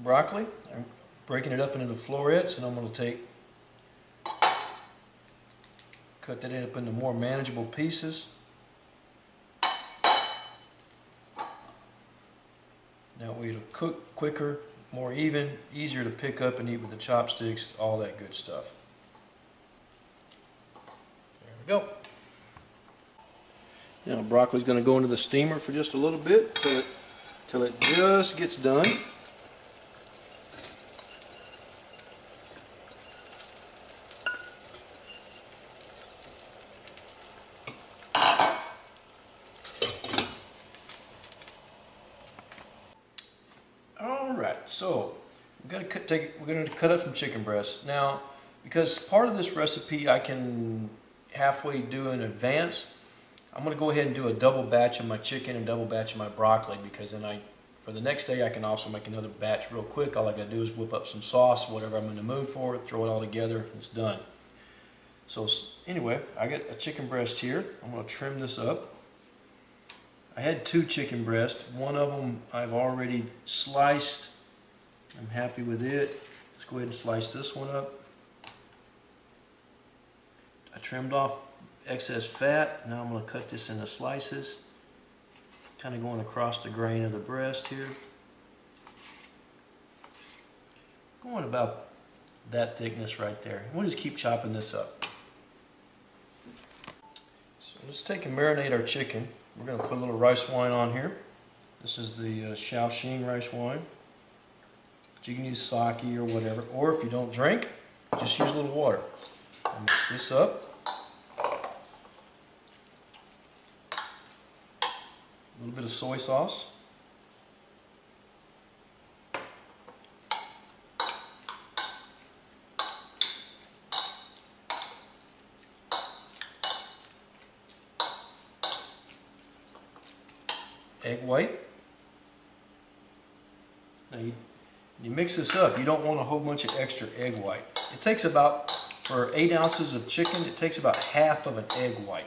broccoli. I'm breaking it up into the florets, and I'm going to cut that up into more manageable pieces. That way it'll cook quicker, more even, easier to pick up and eat with the chopsticks, all that good stuff. There we go. Now broccoli's going to go into the steamer for just a little bit till it just gets done. Alright, so we're going to cut up some chicken breasts. Now, because part of this recipe I can halfway do in advance, I'm going to go ahead and do a double batch of my chicken and double batch of my broccoli, because then for the next day I can also make another batch real quick. All I got to do is whip up some sauce, whatever I'm in the mood for, throw it all together, and it's done. So anyway, I got a chicken breast here. I'm going to trim this up. I had 2 chicken breasts. One of them I've already sliced. I'm happy with it. Let's go ahead and slice this one up. I trimmed off excess fat. Now I'm going to cut this into slices, kind of going across the grain of the breast here. Going about that thickness right there. We'll just keep chopping this up. So let's take and marinate our chicken. We're going to put a little rice wine on here. This is the Shaoxing rice wine. But you can use sake or whatever, or if you don't drink, just use a little water. I'll mix this up. A little bit of soy sauce. Egg white. Now you mix this up. You don't want a whole bunch of extra egg white. It takes about, for 8 ounces of chicken, it takes about half of an egg white.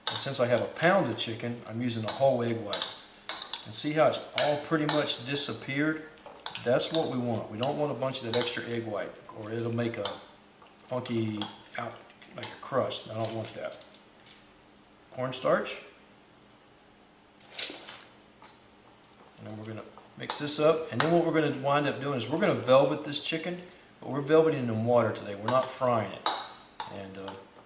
And since I have a pound of chicken, I'm using a whole egg white. And see how it's all pretty much disappeared? That's what we want. We don't want a bunch of that extra egg white, or it'll make a funky, like a crust. I don't want that. Cornstarch. And then we're going to mix this up. And then what we're going to wind up doing is we're going to velvet this chicken, but we're velveting it in water today. We're not frying it. And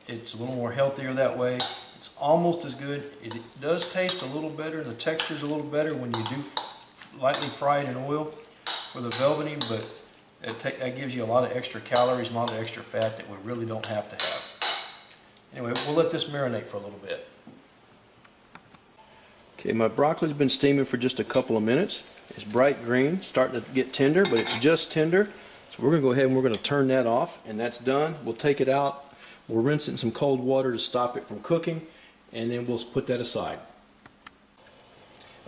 it's a little more healthier that way. It's almost as good. It does taste a little better. The texture is a little better when you do lightly fry it in oil for the velveting, but that gives you a lot of extra calories, a lot of extra fat that we really don't have to have. Anyway, we'll let this marinate for a little bit. Okay, my broccoli's been steaming for just a couple of minutes. It's bright green, starting to get tender, but it's just tender. So we're going to go ahead and we're going to turn that off, and that's done. We'll take it out. We'll rinse it in some cold water to stop it from cooking, and then we'll put that aside.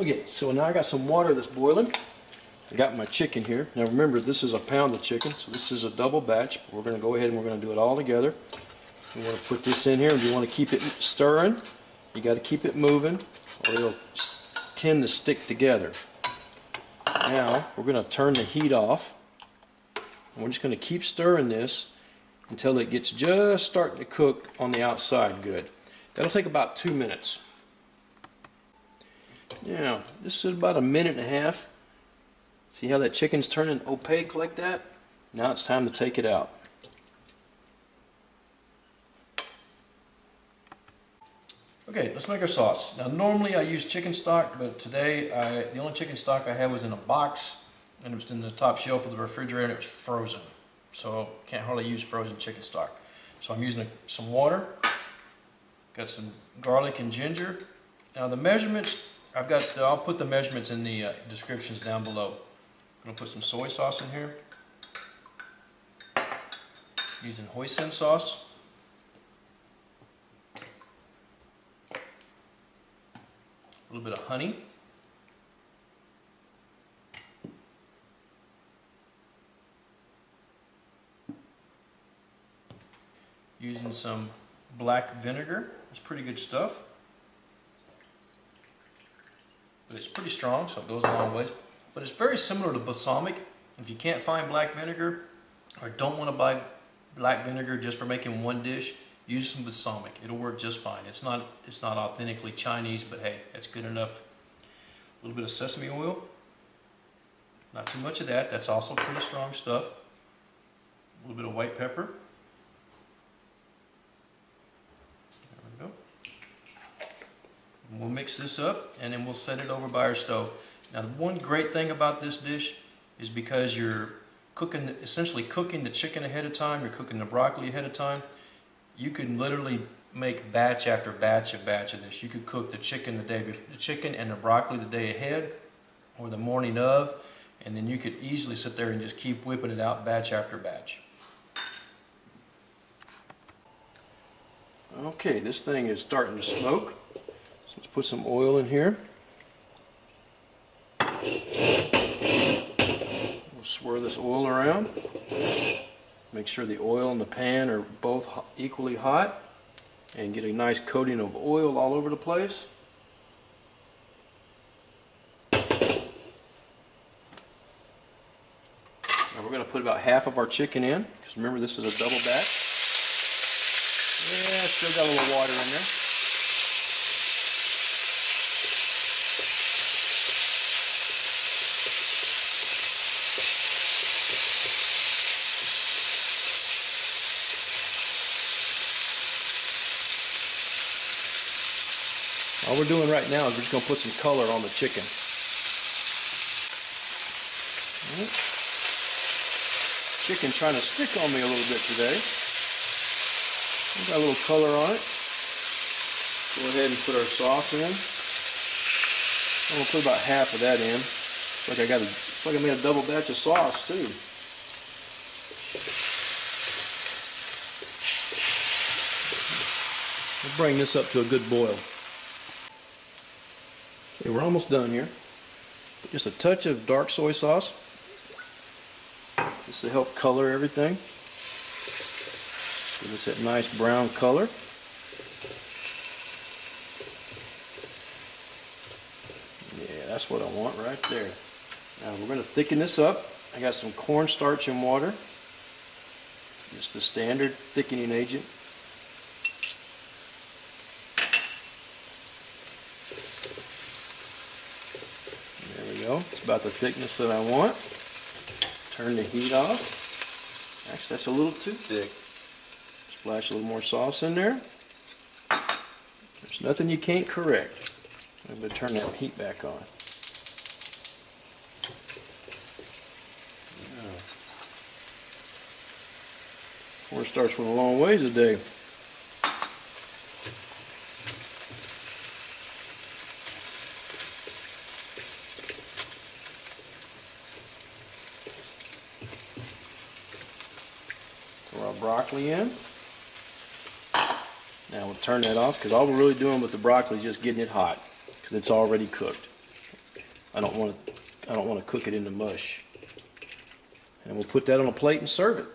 Okay, so now I got some water that's boiling. I got my chicken here. Now remember, this is a pound of chicken, so this is a double batch. But we're going to go ahead and we're going to do it all together. You want to put this in here, and you want to keep it stirring. You got to keep it moving, or it'll tend to stick together. Now we're going to turn the heat off, and we're just going to keep stirring this until it gets just starting to cook on the outside good. That'll take about 2 minutes. Now, this is about 1.5 minutes. See how that chicken's turning opaque like that? Now it's time to take it out. Okay, let's make our sauce. Now normally I use chicken stock, but today the only chicken stock I had was in a box, and it was in the top shelf of the refrigerator, and it was frozen. So can't hardly use frozen chicken stock. So I'm using some water. Got some garlic and ginger. Now the measurements, I'll put the measurements in the descriptions down below. I'm going to put some soy sauce in here. Using hoisin sauce. A little bit of honey. Using some black vinegar. It's pretty good stuff. But it's pretty strong, so it goes a long ways. But it's very similar to balsamic. If you can't find black vinegar or don't want to buy black vinegar just for making one dish, use some balsamic. It'll work just fine. It's not authentically Chinese, but hey, it's good enough. A little bit of sesame oil. Not too much of that. That's also pretty strong stuff. A little bit of white pepper. There we go. And we'll mix this up and then we'll set it over by our stove. Now the one great thing about this dish is because you're essentially cooking the chicken ahead of time, you're cooking the broccoli ahead of time, you can literally make batch after batch of this. You could cook the chicken and the broccoli the day ahead or the morning of, and then you could easily sit there and just keep whipping it out batch after batch. Okay, this thing is starting to smoke. So let's put some oil in here. We'll swirl this oil around. Make sure the oil and the pan are both equally hot and get a nice coating of oil all over the place. Now we're going to put about half of our chicken in, because remember this is a double batch. Yeah, still got a little water in there. All we're doing right now is we're just going to put some color on the chicken. Right. Chicken trying to stick on me a little bit today. Got a little color on it. Go ahead and put our sauce in. I'm going to put about half of that in. It's like I made a double batch of sauce too. We'll bring this up to a good boil. Okay, we're almost done here. Just a touch of dark soy sauce, just to help color everything. Give us that nice brown color. Yeah, that's what I want right there. Now we're going to thicken this up. I got some cornstarch and water. Just the standard thickening agent. There we go. It's about the thickness that I want. Turn the heat off. Actually, that's a little too thick. Splash a little more sauce in there. There's nothing you can't correct. I'm going to turn that heat back on. Cornstarch went a long ways today. Throw our broccoli in. Now we'll turn that off, because all we're really doing with the broccoli is just getting it hot, because it's already cooked. I don't want to cook it into mush. And we'll put that on a plate and serve it.